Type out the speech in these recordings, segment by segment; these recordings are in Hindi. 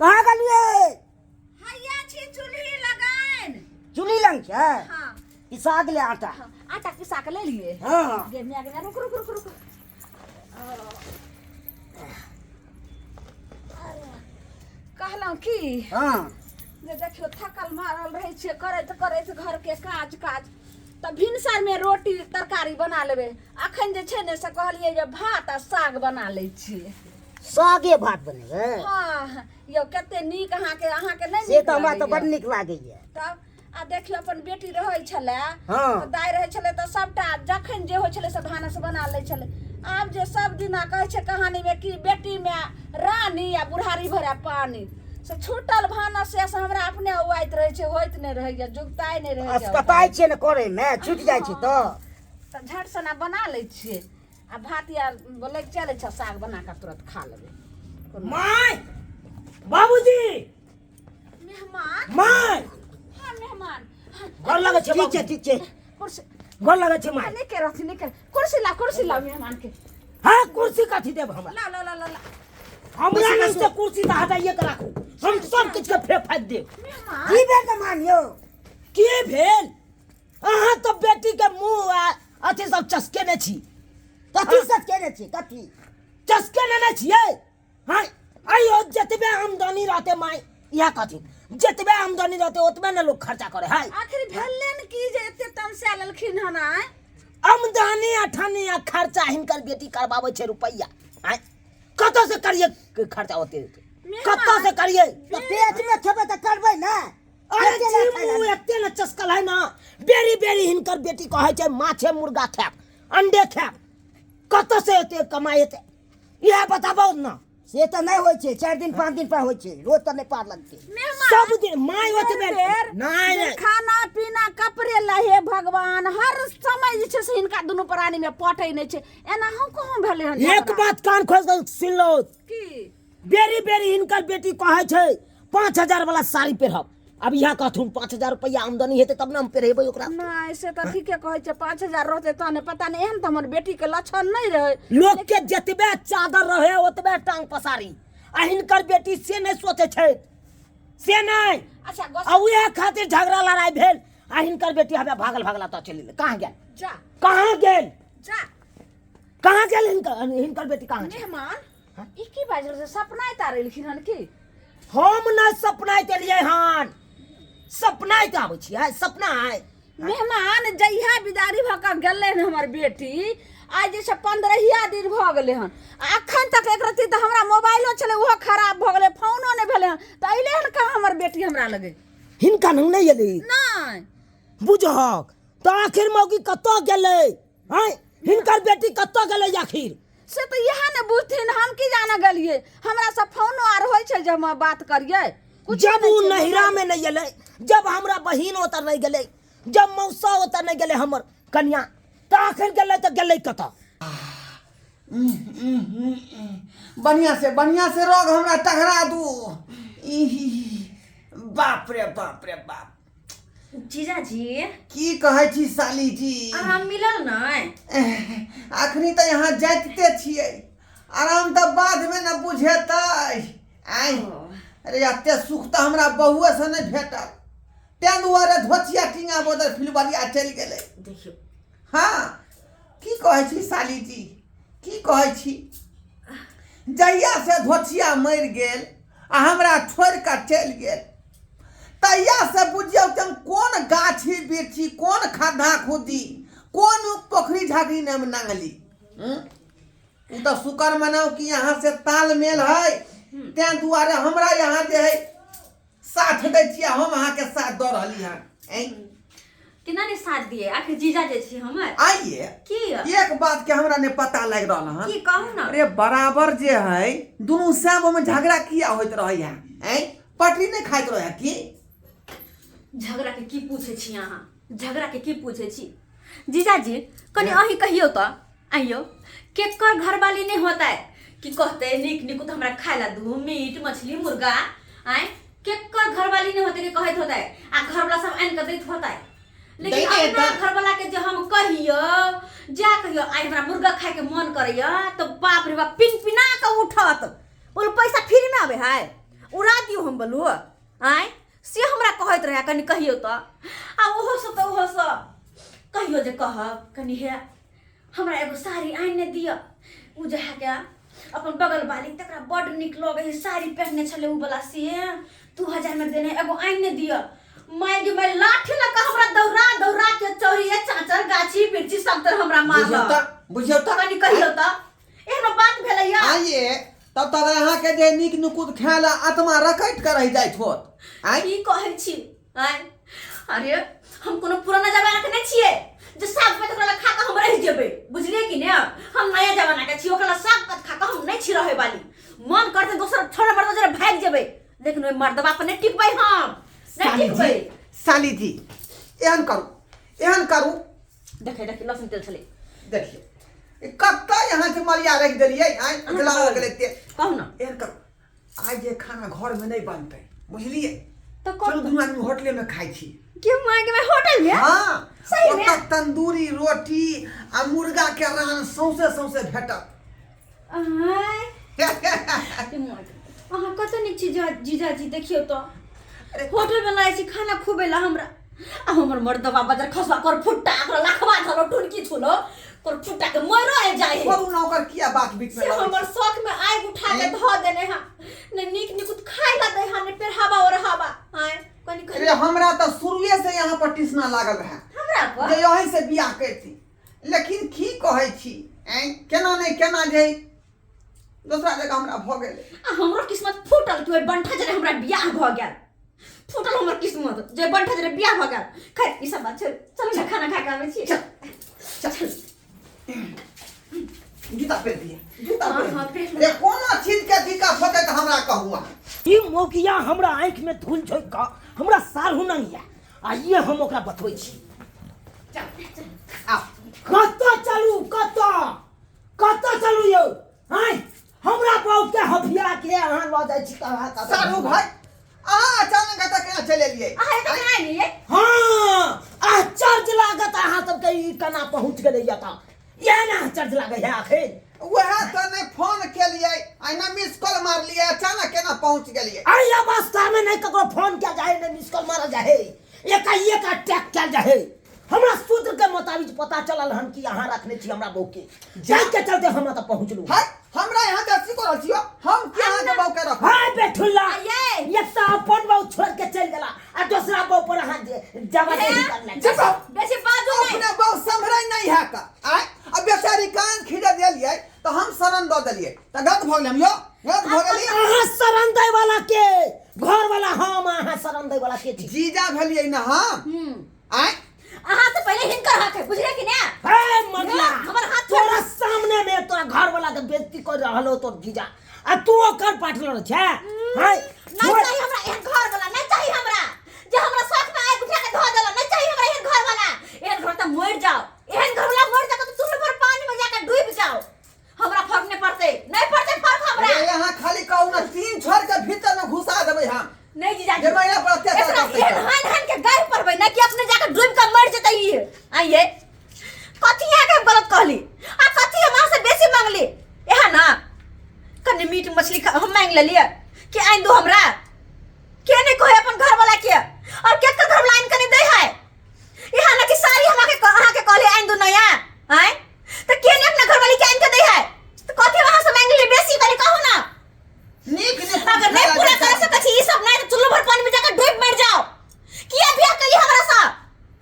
कहाँ गलिए हैया छी चूल्ही लगाइन चुनी लंग छै हां पिसा गेलै आटा आटा पिसा के ले लिए हाँ दे मिया के रुक रुक रुक रुक कहलौं की हाँ जे देखियो थकल मारल रहे छे करैत करैत घर के काज त भिनसर में रोटी तरकारी बना लेबे अखन जे छे ने से कहलिए जे भात आ साग बना ले छिए सागे भात बनेबै हां यो कते नीक अहाँ के नहीं से तो हमरा तो बड़ नीक लागैए तब आ देखियो अपन बेटी रहै छले हाँ दाय रहै छले त सबटा जखन जे होइ छले से भानस बना लै छले आब जे सब दिना कहै छे कहानी में कि बेटी में रानी या बुढ़ारी भरा पानी से छूटल भानस से हमरा अपने उआइत रहे छे होइत नहीं रहे या जुगताई नहीं रहे अस्पताल छे न करे में छूट जाय छे तो झट सना बना ले छिए आ भात या बोले चले छ साग बना के तुरंत खा लेबे माय बाबूजी मेहमान माय हां मेहमान घर लगे छे ठीक छे कुर्सी घर लगे छे माय नहीं के रथी नहीं के कुर्सी ला मेहमान के हां कुर्सी काठी देब हमरा ला ला ला ला हमरा लग से कुर्सी त हटाइए के राखू हम सब किछ के फेंक देब मेहमान की भेल त मानियो की भेल अहाँ तो बेटी के मुंह अथी सब चसकेने छी कथी चसकेने छी कथी चसकेने न छिए हां आइयो जतबे आमदनी रहते माय या कथी जतबे आमदनी रहते ओतबे न लोग खर्चा करे हाय आखिर भेलन की जे एते तमसा ललखिन हन आय आमदनी अठनी या खर्चा हिनकर बेटी करबावे छे रुपैया हाय कत से करिए खर्चा होते कत से करिए तो पेट में खेबे त करबै ना अरे जी एते न चस्कल है ना बेरी बेरी हिनकर बेटी कहै छे माछे मुर्गा खाब अंडे खाब कत से एते कमाएते यह बताबो ना से त नहीं होय छे 4 दिन 5 दिन पर होय छे रोज त नहीं पार लगते सब दिन माय ओतबे नहीं खाना पीना कपड़े लहे भगवान हर समय जे छे से हिनका दुनु प्राणी में पटै नहीं छे एना हम कहां भेले हन एक बात कान खोल के सुन लो की बेरी बेरी हिनकर बेटी कहै छे 5000 वाला साड़ी पहिरब अब यहाँ कहथुन 5000 रुपया आमदनी हेते तब न हम पहिरेबै ओकरा नहीं से त ठीके कहै छे 5000 रहते त ने पता नहीं एहन त हमर बेटी के लक्षण नहीं रहे लोग के जतबे चादर रहे ओतबे टांग पसारी आ हिनकर बेटी से नहीं सोचे छे से नहीं अच्छा आ उहे खातिर झगड़ा लड़ाई भेल आ हिनकर बेटी हबे भागला त चली कहां गेल जा जा कहां गेल हिनकर बेटी कहां मेहमान ई की बाजल से सपना तारेलखिन हन की हम न सपना तेलिए हन सपना त आबै छी सपना है मेहमान जइहा बिदारी भ क गेले न हमर बेटी आज जे 15 दिन भ गेले हन अखन तक एक रति त हमरा मोबाइलो चले वो खराब भ गेले फोनो नै भेले हन त अइले हन कहां हमर बेटी हमरा लगे हिनका नहीं एली नहीं बुझहक त आखिर मौगी कत गेले हैं हिनकर बेटी कत गेले आखिर से तो यह न बुझथिन हम की जाना गलिए हमरा सब फोनो आर होय छै जब हम बात करिए जब उ नहिरा में नहीं गेले जब हमरा बहिन ओतर नहीं गेले जब मौसा ओतर नहीं गेले हमर कन्या त आखिर गेले त गेले कत बढ़िया से रोग हमरा टघरा दू बाप रे बाप जीजा जी की कहै छी साली जी आराम मिलल नै अखनी त यहाँ जाइते छियै आराम त बाद में न बुझेतै आई अरे एते सुख त हमरा बहुए से नहीं भेटल तै दुआरे धोचिया टिंगा बोदर फिलबलिया चलि गेलै देखियो हाँ की कहै छी साली जी की कहै छी जहिया से धोचिया मरि गेल आ हमरा छोड़ के चलि गेल तहिया से बुझियौ तुम कौन गाछी बिरछी कौन खड्डा खुदी कौन पोखरी झाड़ी में नांगली तो शुक्र मनाओ कि यहाँ से तालमेल है तै दुआरे हमरा यहाँ जे है साथ दै छियै हम अहाँ के साथ दऽ रहली हन केना ने साथ दिए आखिर जीजा जे छी हमर आइए की एक बात के हमरा ने पता लग रहल हन की कहू ना अरे बराबर जे है दोनों सब में झगड़ा किया होइत रहै है पटरी नहीं खाइत रहे की झगड़ा के की पूछे छी अहाँ झगड़ा के की पूछे छी जीजा जी कनी अही कहियो त आइयो केकर घरवाली नहीं होता है कि कहते निक निकुत हमरा खाइला दू मीट मछली मुर्गा आए केकर घरवाली नहीं होते कि कहत होता है आ घरवाला सब आन के दैत होता है लेकिन अपना घरवाला के जो हम कहियो जा कहियो आई हमरा मुर्गा खाए के मन करैया तो बाप रे बाप पिन पिना के उठत बोल पैसा फ्री में आवे है उड़ा दियो हम बोलू आय से हमरा कहत रहे कनी कहियो तो आ ओहो सब तो ओहो सब कहियो जे कहब कनी हे हमरा एगो साड़ी आइन ने दिया उ जे है क्या अपन बगल वाली तकरा बड निक लगे है साड़ी पहनने छले उ वाला से 2000 में देने एगो आइन ने दिया मैं गे मैं लाठी लगा हमरा दौरा दौरा के चौरी चाचर गाछी पिरची सब तर हमरा मार बुझियो त कनी कहियो तो एहनो बात भेलैया आइए तब तब यहाँ के जे नीक नुकुत खायला आत्मा रकैट कर रह जाइत होत आइ की कहै छी आय अरे हम कोनो पुराना जमाना के नै छियै जे साग पात ओकरा खा के हम रह जेबै बुझलियै कि ने हम नया जमाना के छी ओकरा साग पात खा के हम नै छी रहे वाली मन करते दोसर छोड़ मर्द जरे भाग जेबै लेकिन ओइ मर्दबा पर नै टिकबै हम नै टिकबै साली जी एहन करू देखे लहसुन तेल छले देखिए कत्ता यहाँ से मरिया रख देलिए आइ अगला हो गेलै ते कहू ना एहन करू आज ये खाना घर में नहीं बनते बुझलिए तो चलो दुनू आदमी होटले में खाई छी के मांगे में होटल में हाँ सही में ओतऽ तंदूरी रोटी आ मुर्गा के रान सौंसे भेटत अहाँ कत निक छी जीजाजी देखियो तो होटल में लाए छी खाना खुबेला हमरा आ हमर मर्दबा बजार खसवा कर फुट्टा ओकरा लखवा धलो टुनकी छुलो कर फुट्टा के मरो आ जाए करू ना ओकर किया बात बीच में से हमर शौक में आग उठा के धो देने हा ने नीक निकुत खाइ ला दे हा ने पेर हवा और हवा आय कनी कनी अरे हमरा तो शुरुए से यहाँ पर टिसना लागल है हमरा पर जे यहीं से बियाह करती लेकिन की कहै छी केना नहीं केना जे दूसरा जगह हमरा भ गेलै आ हमरो किस्मत फूटल कि ओइ बंठा जरे हमरा बियाह भ गेल फूटल हमर किस्मत जे बंठा जरे बियाह भ गेल खैर ई सब बात छै चल ना खाना खा के आबै छी चल जूता पहन दिए जूता हाँ, पहन पहन ए कोनो चीज के दिक्कत होते त हमरा कहूआ ई मोकिया हमरा आँख में धूल छोक का हमरा सारहु नहीं है आ ये हम ओकरा बतबै छी आ कत्ता चलू यौ हाय हमरा बाऊ के हफिया के अहाँ ल जाइ छी कहाँ सारू भाई अचानक एतऽ केना चले लिए आ एतऽ केना एलियै हाँ आश्चर्य लागत अहाँ सबके ई केना पहुँच गेलै या त ये ना आश्चर्य लागै है आखिर वह तो ने फोन के लिए आइना मिस कॉल मार लिए अचानक केना पहुंच गेलिए अरे अवस्था में नहीं ककरो फोन किया जाए नहीं मिस कॉल मारा जाए एक अटैक किया जाए हमरा सूत्र के मुताबिक पता चलल हन कि यहाँ रखने छी हमरा बहू के जाय के चलते हमरा तो पहुँचलू हाय हमरा यहाँ जर्सी को रखियो हम के यहाँ के बाऊ के रख हाय बेठुल्ला ये एक तो अपन बहू छोड़ के चल गेला आ दूसरा बहू पर हाथ जबरदस्ती करले जब बेसी बाजू नहीं अपने बाऊ संभरै नहीं है का आय अब बेचारी कान खींच देलिए तो हम शरण द देलिए त गलत भ गेल हम यो गलत भ गेली अहाँ शरण दै वाला के घर वाला हम अहाँ शरण दै वाला के छी जीजा भेलिए ना हम आय अहाँ से पहले हिनकर हाथ है बुझले कि ना हे मगला हमर हाथ तोरा सामने में तोरा घर वाला के बेइज्जती कर रहलो तोर जीजा आ तू ओकर पार्टनर छे हाय नहीं चाहिए हमरा एहन घर वाला नहीं चाहिए हमरा जे हमरा शौक में आग उठा के धो देला नहीं चाहिए हमरा एहन घर वाला एहन घर त मर जाओ एहन घर वाला मर जाओ तो तुम पर पानी में जाकर डूब जाओ हमरा फर्क नहीं पड़ते फर्क हमरा अरे यहाँ खाली कहू ना 3 छोर के भीतर में घुसा देबै हम नहीं जीजा जे महिला पर अत्याचार करते हैं हान हान के गाय परबै ना कि अपने जाकर डूब के मर जतै आइए कथी है के गलत कहली आ कथी हमरा से बेसी मांगली एहा ना कने मीट मछली हम मांग लेलिए कि आइन दो हमरा के नहीं कहे अपन घर वाला के और के घर वाला आइन कने दे है एहा ना कि सारी हमरा के अहाँ के कहले आइन दो नया हैं तो के नहीं अपना घर वाली के आइन के दे है तो कथी वहां से मांग ली बेसी करी कहू ना नीक नीक अगर नहीं पूरा कर सके छी ई सब नहीं तो चुल्लू भर पानी में जाकर डूब मर जाओ किया बियाह कली हमरा सा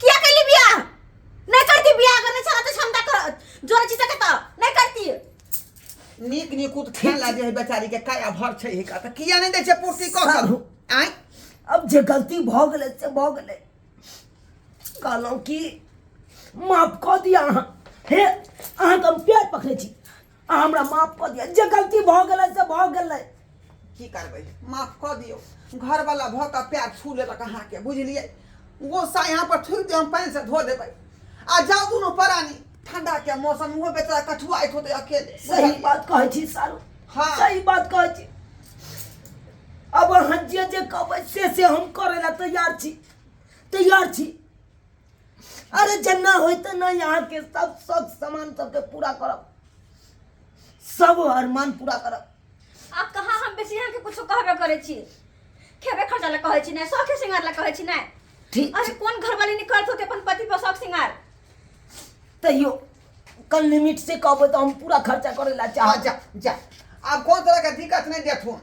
किया कली बियाह नहीं करती बियाह अगर नहीं चला तो क्षमता कर जोर चीज के तो नहीं करती नीक नीकुत खेला जे है बेचारी के काया भर छै का त किया नहीं दै छै पूर्ति क करू आय अब जे गलती भ गेलै से भ गेलै कहलहुँ कि माफ कऽ दिया अहाँ हे अहाँके हम पैर पकड़ै छी अहाँ हमरा माफ कऽ दिया जे गलती भ गेलै से भ गेलै की करबै माफ क दियो घर वाला भ के पैर छू लेलक अहाँ के बुझलिए गोसा यहाँ पर ठुक दे हम पानी से धो देबै आ जाओ दोनों परानी ठंडा के मौसम वो बेचारा कठुआइत होते अकेले सही बात कहै छी सारू हाँ। सही बात कहै छी अब अहाँ जे कहबै से हम करै ला तैयार छी अरे जन्ना होय त न यहाँ के सब सामान सबके पूरा करब सब अरमान पूरा करब अब कहां हम कम बेसी यहाँ के कुछ कहबे करे छी खेबे खर्चा ला कहै छी ना शौखे सिंगार ला कहै छी ना ठीक अरे कौन घरवाली निकलत होते अपन पति पर शौक सिंगार तैयो कल लिमिट से कहबो तो हम पूरा खर्चा करे ला हाँ, चाहत जा जा अब कौन तरह का दिक्कत नहीं देथुन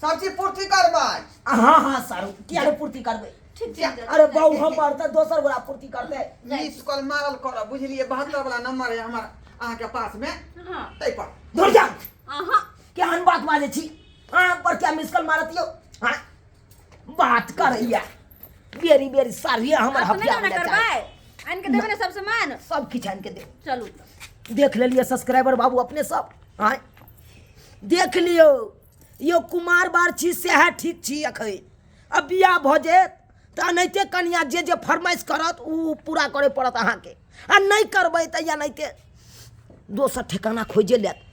सब चीज पूर्ति करबाई हाँ हाँ सारू किया रे पूर्ति करबे ठीक जा। अरे बाऊ हम बढ़ता दोसर गोरा पूर्ति करते मिस कॉल मारल कर बुझलिए 72 वाला नंबर है हमारा अहाँ के पास में हां तै पर दूर जा आहा केहन बात बाजे छी हाँ पर क्या मिस कॉल मारतियो हाँ बात करैया बेरी बेरी सारी हमर अपने हफिया ना करबै आन के देबे ना सब सामान सब किचन के दे चलू देख लेलिए सब्सक्राइबर बाबू अपने सब हाँ देख लियो यो कुमार बार छी सेहा ठीक छी अखै अब बियाह भ जेत त अनैते कनिया जे फरमाइश करत उ पूरा करे पड़त अहाँ के आ नहीं करबै त या नहीं ते दोसर ठिकाना खोजे लेत